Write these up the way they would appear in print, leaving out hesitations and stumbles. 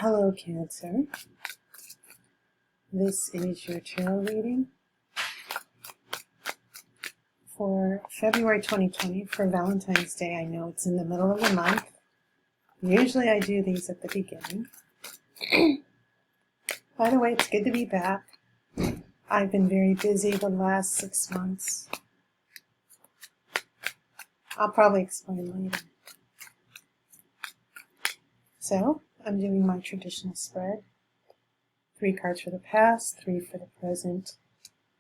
Hello, Cancer. This is your tarot reading for February 2020 for Valentine's Day. I know it's in the middle of the month. Usually I do these at the beginning. By the way, it's good to be back. I've been very busy the last 6 months. I'll probably explain later. So, I'm doing my traditional spread. 3 cards for the past, 3 for the present,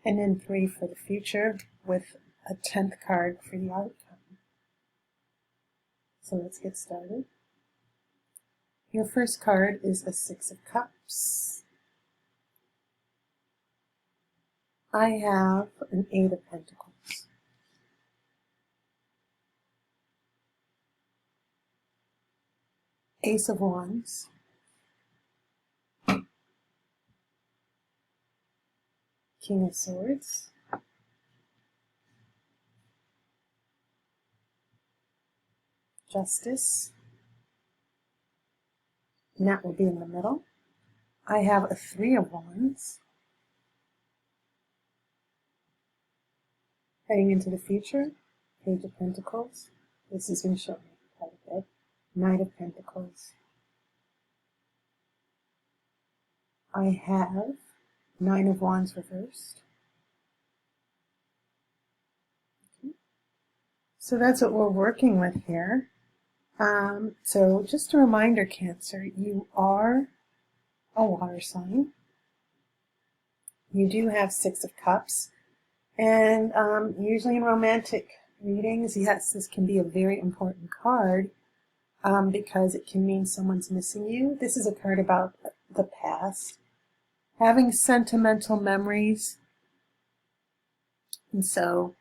and then 3 for the future, with a 10th card for the outcome. So let's get started. Your first card is a 6 of Cups. I have an 8 of Pentacles. Ace of Wands. King of Swords. Justice. And that will be in the middle. I have a 3 of Wands. Heading into the future, Page of Pentacles. This has been shown quite a bit. Knight of Pentacles. I have 9 of Wands reversed. Okay. So that's what we're working with here. So just a reminder, Cancer, you are a water sign. You do have 6 of Cups. And usually in romantic readings, yes, this can be a very important card because it can mean someone's missing you. This is a card about the past, having sentimental memories. And so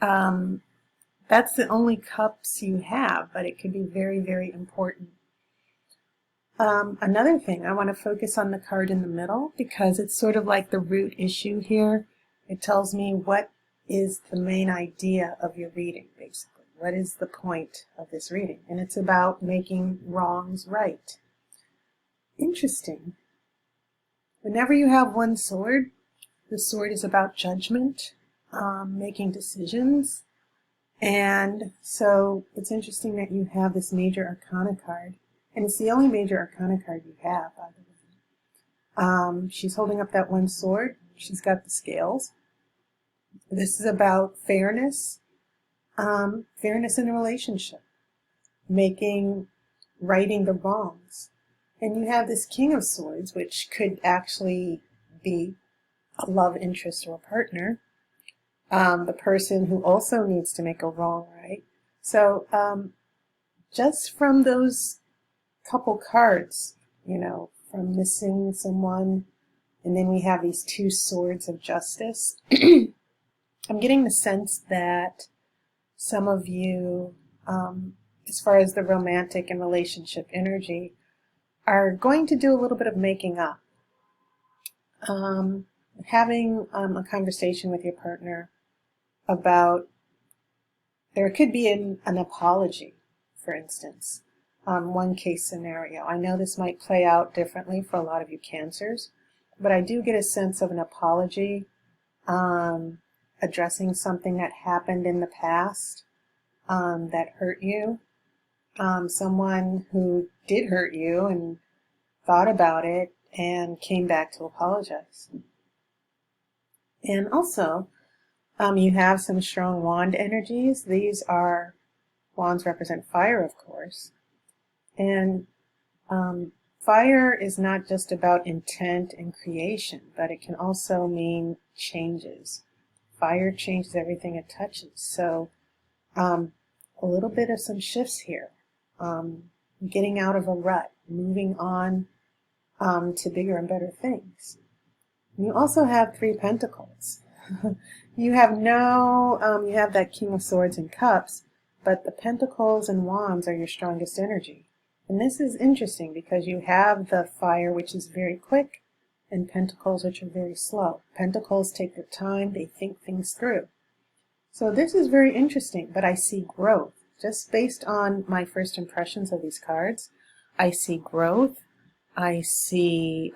that's the only cups you have, but it could be very, very important. Another thing, I want to focus on the card in the middle because it's sort of like the root issue here. It tells me what is the main idea of your reading, basically. What is the point of this reading? And it's about making wrongs right. Interesting. Whenever you have one sword, the sword is about judgment, making decisions. And so it's interesting that you have this major arcana card. And it's the only major arcana card you have, by the way. She's holding up that one sword. She's got the scales. This is about fairness, fairness in a relationship, righting the wrongs. And you have this King of Swords, which could actually be a love interest or a partner, the person who also needs to make a wrong right. So just from those couple cards, you know, from missing someone, and then we have these 2 swords of justice. I'm getting the sense that some of you, as far as the romantic and relationship energy, are going to do a little bit of making up. Having a conversation with your partner about, there could be an apology, for instance. One case scenario. I know this might play out differently for a lot of you Cancers, but I do get a sense of an apology, addressing something that happened in the past that hurt you. Someone who did hurt you and thought about it and came back to apologize. And also, you have some strong wand energies. These are, wands represent fire, of course. And fire is not just about intent and creation, but it can also mean changes. Fire changes everything it touches. So a little bit of some shifts here. Getting out of a rut, moving on to bigger and better things. You also have 3 Pentacles. You have you have that King of Swords and Cups, but the Pentacles and Wands are your strongest energy. And this is interesting because you have the fire, which is very quick, and Pentacles, which are very slow. Pentacles take their time, they think things through. So this is very interesting, but I see growth. Just based on my first impressions of these cards, I see growth. I see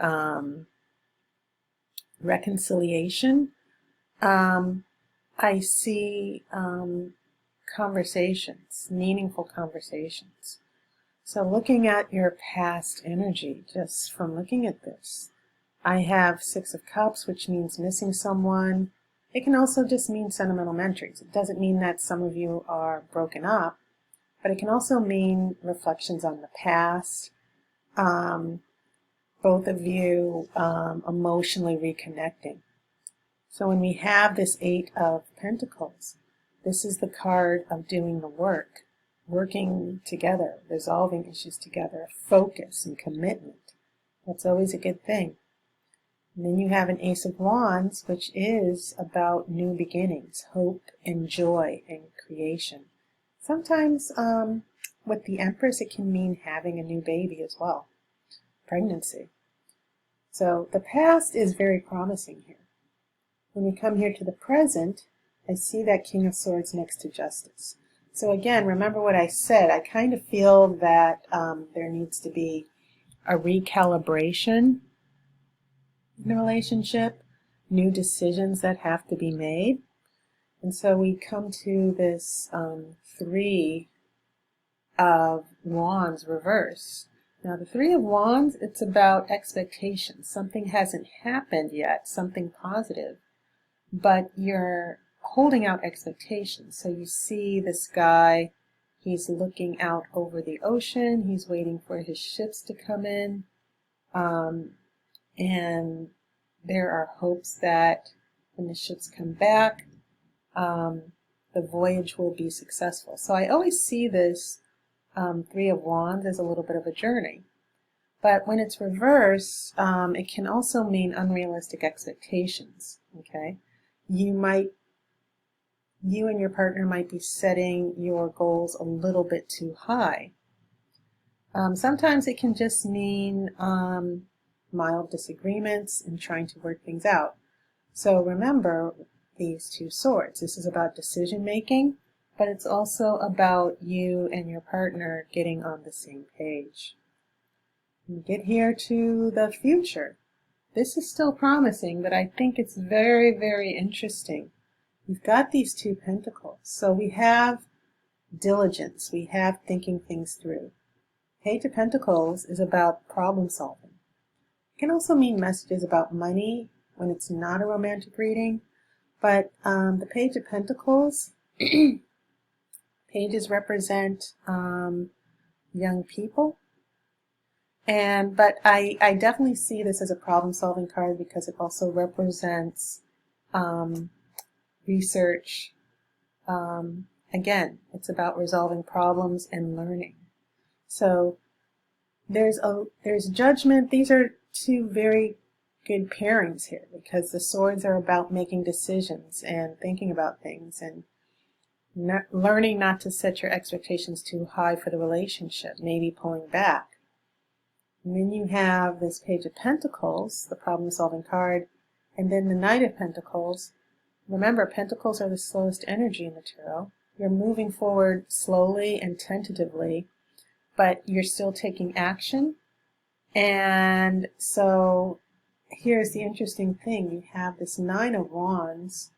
reconciliation. I see conversations, meaningful conversations. So looking at your past energy, just from looking at this, I have Six of Cups, which means missing someone. It can also just mean sentimental memories. It doesn't mean that some of you are broken up, but it can also mean reflections on the past. Both of you emotionally reconnecting. So when we have this Eight of Pentacles, this is the card of doing the work, working together, resolving issues together, focus and commitment. That's always a good thing. And then you have an Ace of Wands, which is about new beginnings, hope and joy and creation. Sometimes with the Empress, it can mean having a new baby as well, pregnancy. So the past is very promising here. When we come here to the present, I see that King of Swords next to Justice. So again, remember what I said. I kind of feel that there needs to be a recalibration in the relationship, new decisions that have to be made. And so we come to this Three of Wands reverse. Now the Three of Wands, it's about expectations. Something hasn't happened yet, something positive, but you're holding out expectations. So you see this guy, he's looking out over the ocean, he's waiting for his ships to come in, and there are hopes that when the ships come back, the voyage will be successful. So I always see this Three of Wands as a little bit of a journey. But when it's reversed, it can also mean unrealistic expectations, okay? You and your partner might be setting your goals a little bit too high. Sometimes it can just mean mild disagreements and trying to work things out. So remember these two swords. This is about decision making, but it's also about you and your partner getting on the same page. We get here to the future. This is still promising, but I think it's very, very interesting. We've got these two pentacles. So we have diligence. We have thinking things through. Page of Pentacles is about problem solving. It can also mean messages about money when it's not a romantic reading. But the Page of Pentacles, pages represent young people. But I definitely see this as a problem-solving card because it also represents research. Again, it's about resolving problems and learning. So there's judgment. These are two very good pairings here because the swords are about making decisions and thinking about things and learning not to set your expectations too high for the relationship, maybe pulling back. And then you have this Page of Pentacles, the problem-solving card, and then the Knight of Pentacles. Remember, Pentacles are the slowest energy in the tarot. You're moving forward slowly and tentatively, but you're still taking action. And so here's the interesting thing. You have this Nine of Wands,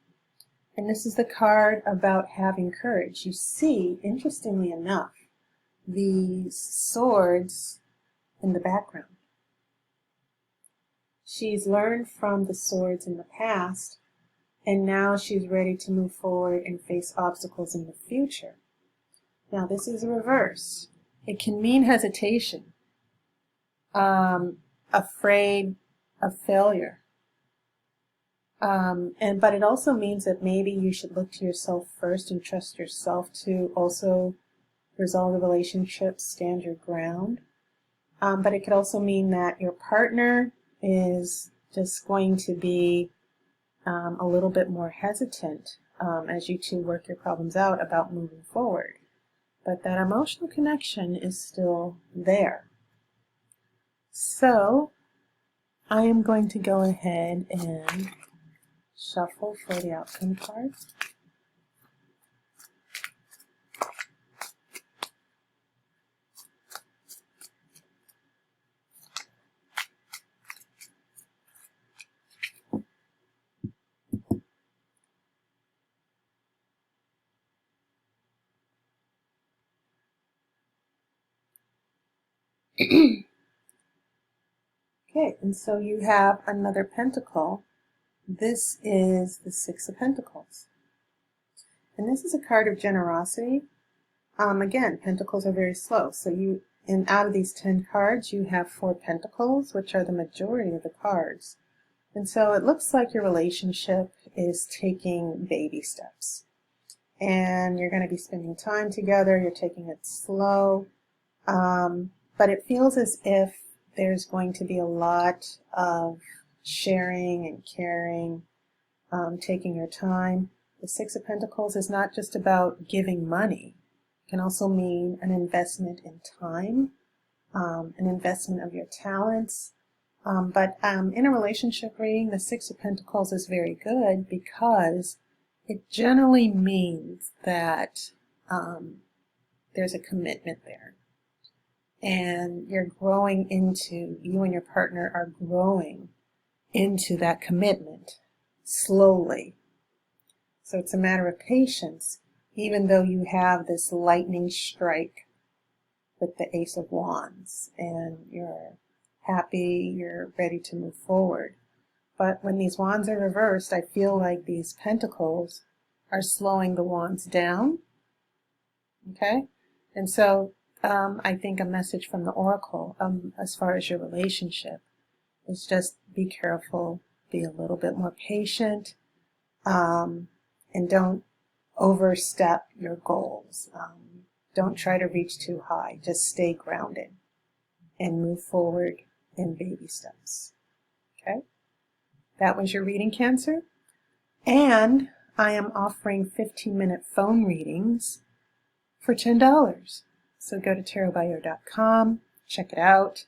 and this is the card about having courage. You see, interestingly enough, these swords in the background. She's learned from the swords in the past, and now she's ready to move forward and face obstacles in the future. Now this is a reverse. It can mean hesitation, afraid of failure. But it also means that maybe you should look to yourself first and trust yourself to also resolve the relationship, stand your ground. But it could also mean that your partner is just going to be a little bit more hesitant as you two work your problems out about moving forward. But that emotional connection is still there. So I am going to go ahead and shuffle for the outcome card. Okay, and so you have another pentacle. This is the Six of Pentacles. And this is a card of generosity. Again, pentacles are very slow. So and out of these 10 cards, you have 4 pentacles, which are the majority of the cards. And so it looks like your relationship is taking baby steps. And you're going to be spending time together. You're taking it slow. But it feels as if there's going to be a lot of sharing and caring, taking your time. The Six of Pentacles is not just about giving money. It can also mean an investment in time, an investment of your talents. But in a relationship reading, the Six of Pentacles is very good because it generally means that there's a commitment there. And you and your partner are growing into that commitment slowly. So it's a matter of patience, even though you have this lightning strike with the Ace of Wands and you're happy, you're ready to move forward. But when these wands are reversed, I feel like these pentacles are slowing the wands down. Okay? And so I think a message from the oracle as far as your relationship is just be careful, be a little bit more patient, and don't overstep your goals. Don't try to reach too high. Just stay grounded and move forward in baby steps. Okay? That was your reading, Cancer. And I am offering 15-minute phone readings for $10. So go to tarotbyaire.com, check it out.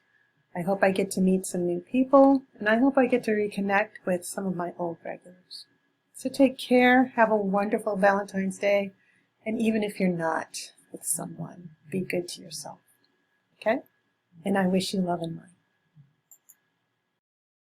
I hope I get to meet some new people, and I hope I get to reconnect with some of my old regulars. So take care, have a wonderful Valentine's Day, and even if you're not with someone, be good to yourself. Okay? And I wish you love and light.